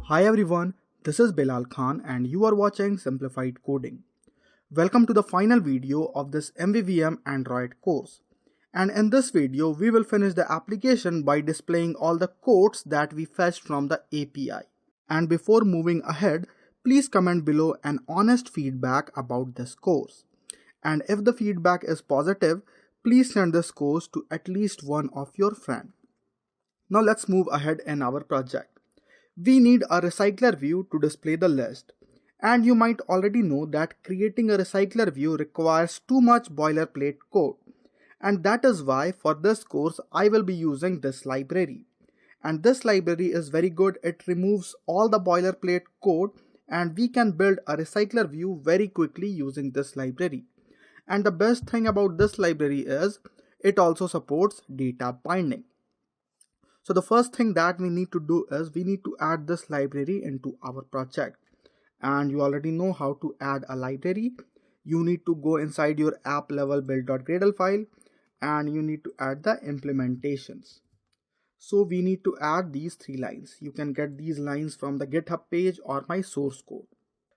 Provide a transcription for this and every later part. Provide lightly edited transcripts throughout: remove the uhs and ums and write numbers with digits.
Hi everyone, this is Bilal Khan and you are watching Simplified Coding. Welcome to the final video of this MVVM Android course. And in this video, we will finish the application by displaying all the codes that we fetched from the API. And before moving ahead, please comment below an honest feedback about this course. And if the feedback is positive, please send this course to at least one of your friends. Now let's move ahead in our project. We need a recycler view to display the list. And you might already know that creating a recycler view requires too much boilerplate code. And that is why for this course I will be using this library. And this library is very good. It removes all the boilerplate code and we can build a recycler view very quickly using this library. And the best thing about this library is it also supports data binding. So the first thing that we need to do is we need to add this library into our project. And you already know how to add a library. You need to go inside your app level build.gradle file and you need to add the implementations. So we need to add these 3 lines. You can get these lines from the GitHub page or my source code.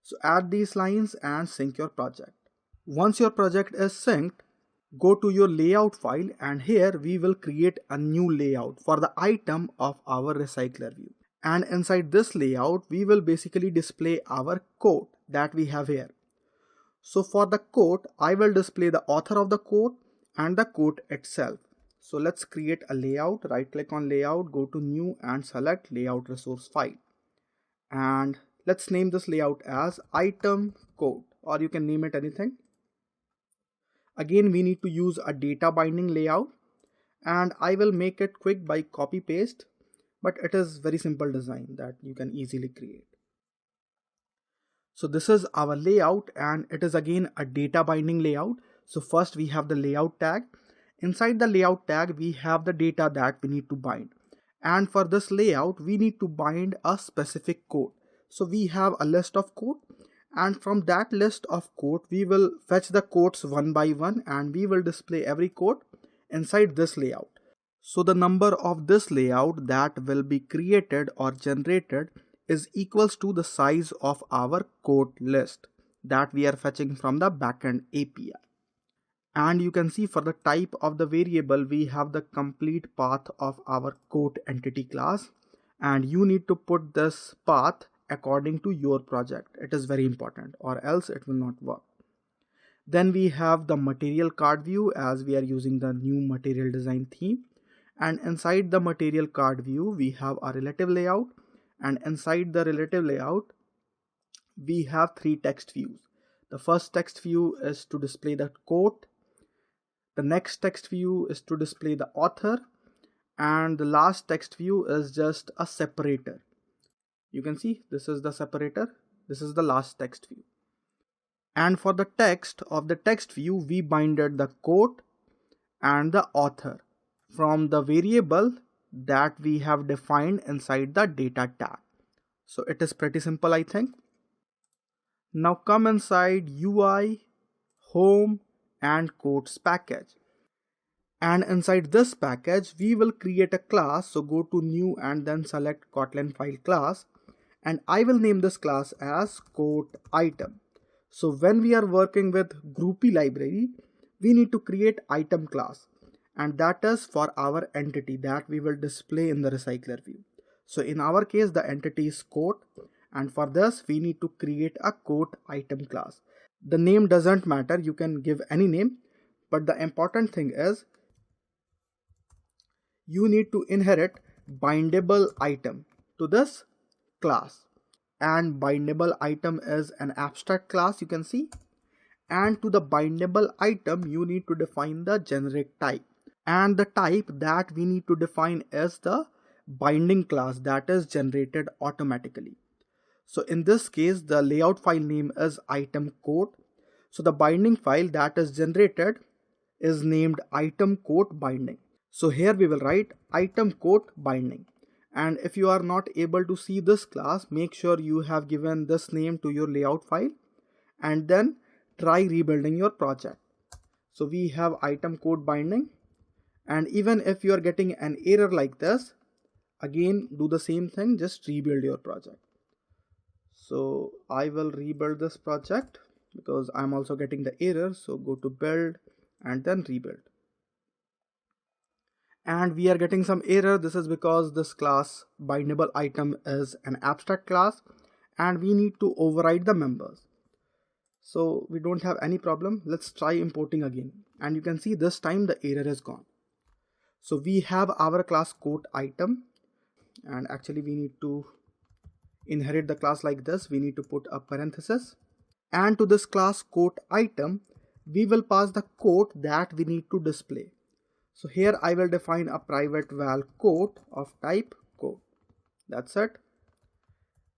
So add these lines and sync your project. Once your project is synced, go to your layout file and here we will create a new layout for the item of our recycler view. And inside this layout, we will basically display our code that we have here. So for the code, I will display the author of the code and the code itself. So let's create a layout, right click on layout, go to new and select layout resource file. And let's name this layout as item code, or you can name it anything. Again, we need to use a data binding layout and I will make it quick by copy paste, but it is very simple design that you can easily create. So this is our layout and it is again a data binding layout. So first we have the layout tag. Inside the layout tag, we have the data that we need to bind. And for this layout, we need to bind a specific code. So we have a list of code. And from that list of code, we will fetch the codes one by one and we will display every code inside this layout. So the number of this layout that will be created or generated is equals to the size of our code list that we are fetching from the backend API. And you can see for the type of the variable, we have the complete path of our code entity class. And you need to put this path according to your project. It is very important or else it will not work. Then we have the material card view as we are using the new material design theme. And inside the material card view, we have a relative layout. And inside the relative layout, we have 3 text views. The first text view is to display the quote. The next text view is to display the author. And the last text view is just a separator. You can see this is the separator. This is the last text view. And for the text of the text view, we binded the quote and the author from the variable that we have defined inside the data tag. So it is pretty simple, I think. Now come inside UI, home and quotes package. And inside this package, we will create a class. So go to new and then select Kotlin file class. And I will name this class as quote item. So when we are working with Groupie Library, we need to create item class. And that is for our entity that we will display in the recycler view. So in our case, the entity is quote. And for this, we need to create a quote item class. The name doesn't matter. You can give any name. But the important thing is you need to inherit bindable item to this class. And bindable item is an abstract class, you can see. And to the bindable item, you need to define the generic type. And the type that we need to define is the binding class that is generated automatically. So in this case, the layout file name is item code. So the binding file that is generated is named item code binding. So here we will write item code binding. And if you are not able to see this class, make sure you have given this name to your layout file and then try rebuilding your project. So we have item code binding. And even if you are getting an error like this, again do the same thing, just rebuild your project. So I will rebuild this project because I'm also getting the error. So go to build and then rebuild. And we are getting some error. This is because this class bindable item is an abstract class and we need to override the members. So we don't have any problem. Let's try importing again. And you can see this time the error is gone. So we have our class quote item, and actually we need to inherit the class like this. We need to put a parenthesis, and to this class quote item we will pass the quote that we need to display. So here I will define a private val quote of type quote. That's it.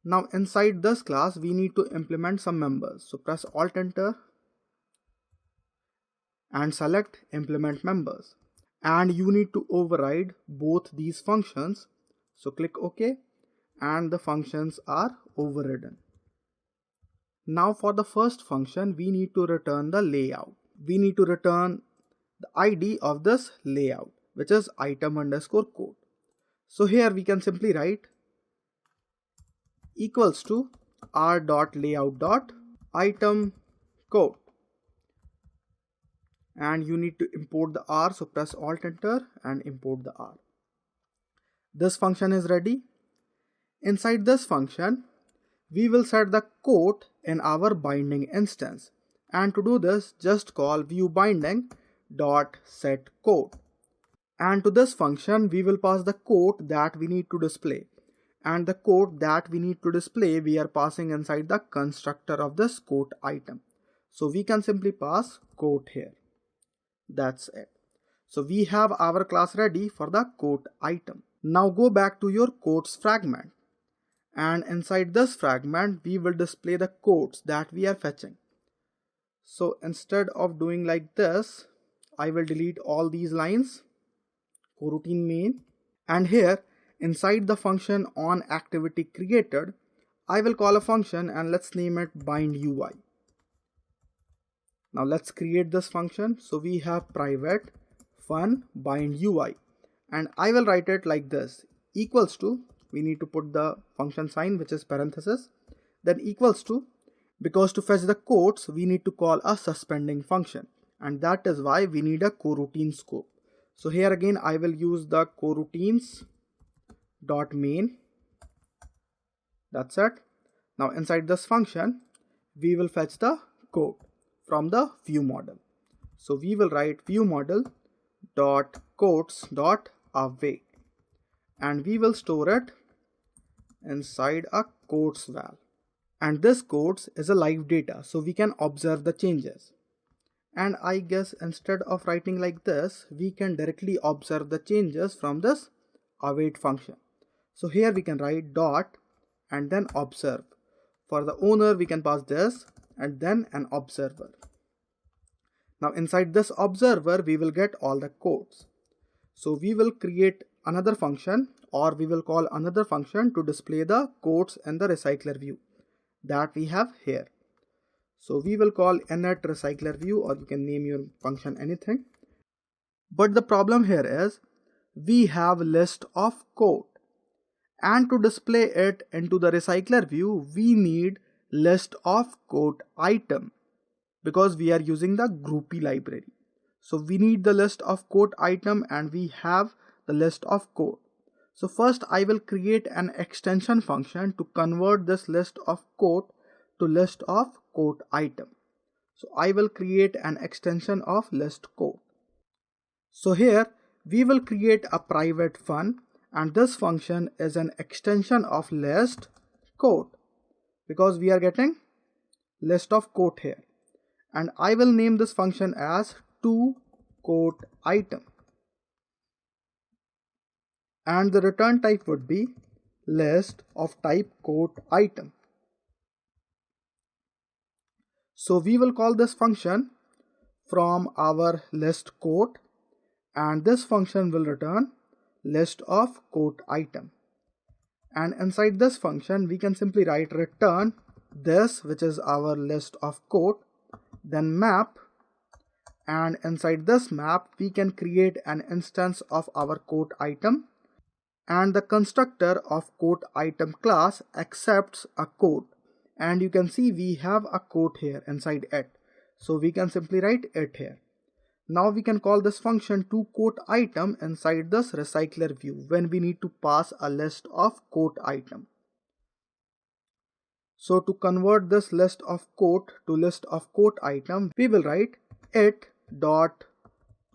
Now inside this class we need to implement some members. So press Alt Enter and select implement members. And you need to override both these functions. So click OK and the functions are overridden. Now for the first function we need to return the layout. We need to return the ID of this layout, which is item underscore code. So here we can simply write equals to r.layout.item code. And you need to import the R, so press Alt Enter and import the R. This function is ready. Inside this function we will set the quote in our binding instance, and to do this just call viewBinding.setQuote, and to this function we will pass the quote that we need to display, and the quote that we need to display we are passing inside the constructor of this quote item. So we can simply pass quote here. That's it. So we have our class ready for the quote item. Now go back to your quotes fragment, and inside this fragment we will display the quotes that we are fetching. So instead of doing like this, I will delete all these lines, coroutine main, and here inside the function on activity created I will call a function and let's name it bind UI. Now let's create this function. So we have private fun bind UI, and I will write it like this, equals to, we need to put the function sign which is parenthesis, then equals to, because to fetch the quotes we need to call a suspending function, and that is why we need a coroutine scope. So here again I will use the coroutines.main. That's it. Now inside this function we will fetch the quote from the view model. So we will write view model dot quotes dot await, and we will store it inside a quotes val, and this quotes is a live data so we can observe the changes. And I guess instead of writing like this we can directly observe the changes from this await function. So here we can write dot and then observe. For the owner we can pass this and then an observer. Now inside this observer we will get all the quotes. So we will create another function, or we will call another function to display the quotes in the recycler view that we have here. So we will call init recycler view, or you can name your function anything. But the problem here is we have list of quote, and to display it into the recycler view we need list of quote item, because we are using the Groupie library. So we need the list of quote item and we have the list of quote. So first I will create an extension function to convert this list of quote to list of quote item. So I will create an extension of list quote. So here we will create a private fun, and this function is an extension of list quote because we are getting list of quote here, and I will name this function as toQuoteItem, and the return type would be list of type quote item. So we will call this function from our list quote, and this function will return list of quote item. And inside this function we can simply write return this, which is our list of quote, then map, and inside this map we can create an instance of our quote item, and the constructor of quote item class accepts a quote, and you can see we have a quote here inside it. So we can simply write it here. Now we can call this function toQuoteItem inside this RecyclerView when we need to pass a list of quote item. So to convert this list of quote to list of quote item, we will write it dot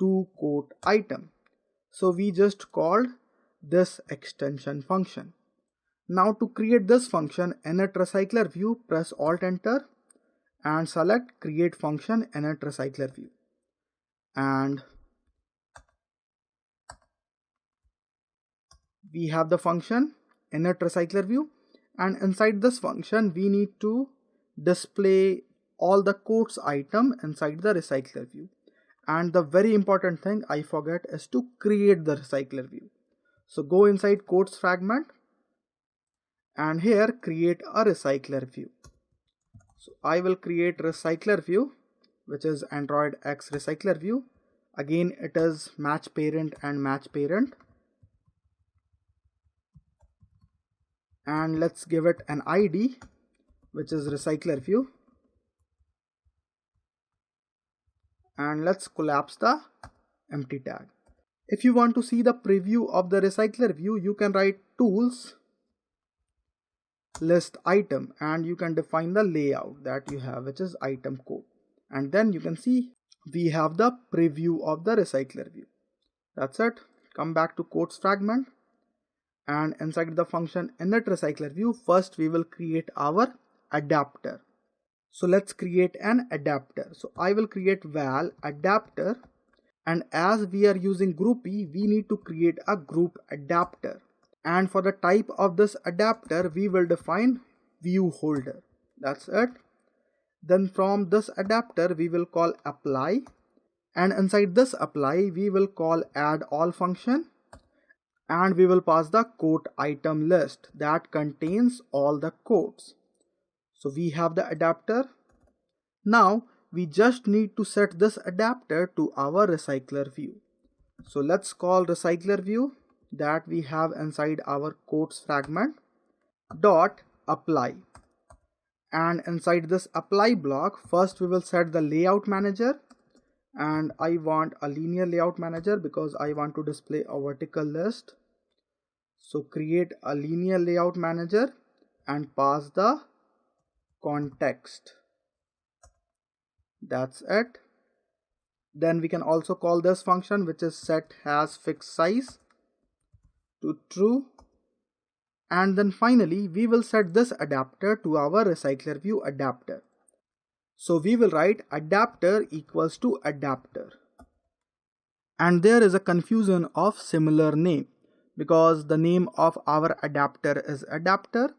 toQuoteItem. So we just called this extension function. Now to create this function, init RecyclerView, press Alt Enter and select create function init RecyclerView. And we have the function init RecyclerView, and inside this function we need to display all the quotes item inside the RecyclerView. And the very important thing I forget is to create the RecyclerView. So go inside quotes fragment and here create a RecyclerView. So I will create RecyclerView, which is Android X RecyclerView. Again, it is match parent and match parent. And let's give it an ID, which is RecyclerView. And let's collapse the empty tag. If you want to see the preview of the RecyclerView, you can write tools list item and you can define the layout that you have, which is item code. And then you can see we have the preview of the RecyclerView. That's it. Come back to quotes fragment and inside the function init RecyclerView, first we will create our adapter. So let's create an adapter. So I will create val adapter, and as we are using Groupie, we need to create a group adapter. And for the type of this adapter, we will define view holder. That's it. Then from this adapter, we will call apply. And inside this apply, we will call add all function. And we will pass the quote item list that contains all the quotes. So we have the adapter. Now we just need to set this adapter to our RecyclerView. So let's call RecyclerView that we have inside our quotes fragment dot apply. And inside this apply block, first we will set the layout manager, and I want a linear layout manager because I want to display a vertical list. So create a linear layout manager and pass the context. That's it. Then we can also call this function, which is set has fixed size, to true. And then finally we will set this adapter to our RecyclerView adapter. So we will write adapter equals to adapter. And there is a confusion of similar name because the name of our adapter is adapter.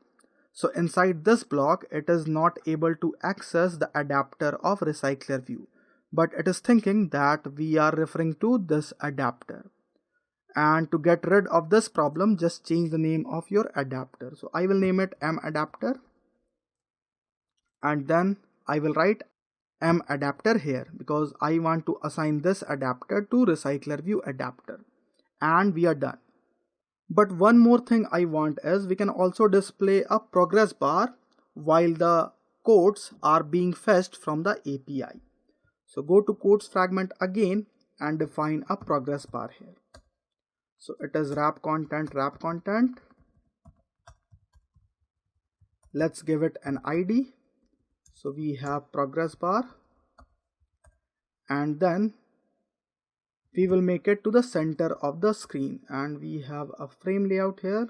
So inside this block, it is not able to access the adapter of RecyclerView, but it is thinking that we are referring to this adapter. And to get rid of this problem, just change the name of your adapter. So I will name it madapter, and then I will write madapter here because I want to assign this adapter to RecyclerView adapter, and we are done. But one more thing I want is we can also display a progress bar while the codes are being fetched from the API. So go to codes fragment again and define a progress bar here. So it is wrap content. Let's give it an ID. So we have progress bar, and then we will make it to the center of the screen, and we have a frame layout here.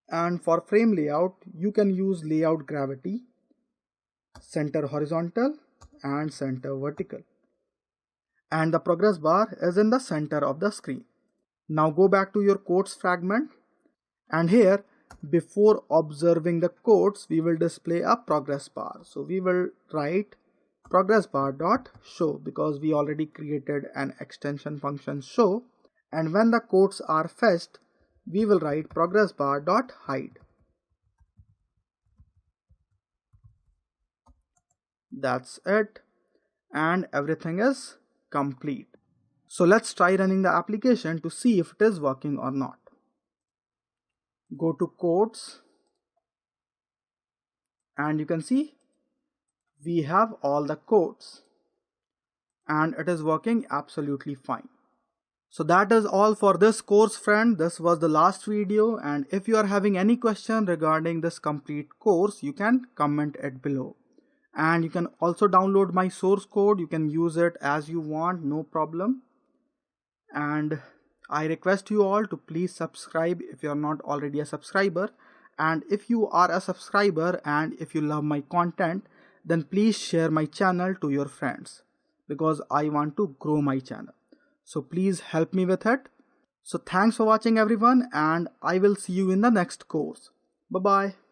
And for frame layout, you can use layout gravity, center horizontal and center vertical. And the progress bar is in the center of the screen. Now go back to your quotes fragment, and here before observing the quotes, we will display a progress bar. So we will write progress bar dot show because we already created an extension function show, and when the quotes are fetched, we will write progress bar dot hide. That's it, and everything is complete. So let's try running the application to see if it is working or not. Go to quotes and you can see we have all the codes and it is working absolutely fine. So that is all for this course, friend. This was the last video, and if you are having any question regarding this complete course, you can comment it below. And you can also download my source code. You can use it as you want, no problem. And I request you all to please subscribe if you are not already a subscriber. And if you are a subscriber and if you love my content, then please share my channel to your friends, because I want to grow my channel. So please help me with it. So thanks for watching everyone, and I will see you in the next course. Bye bye.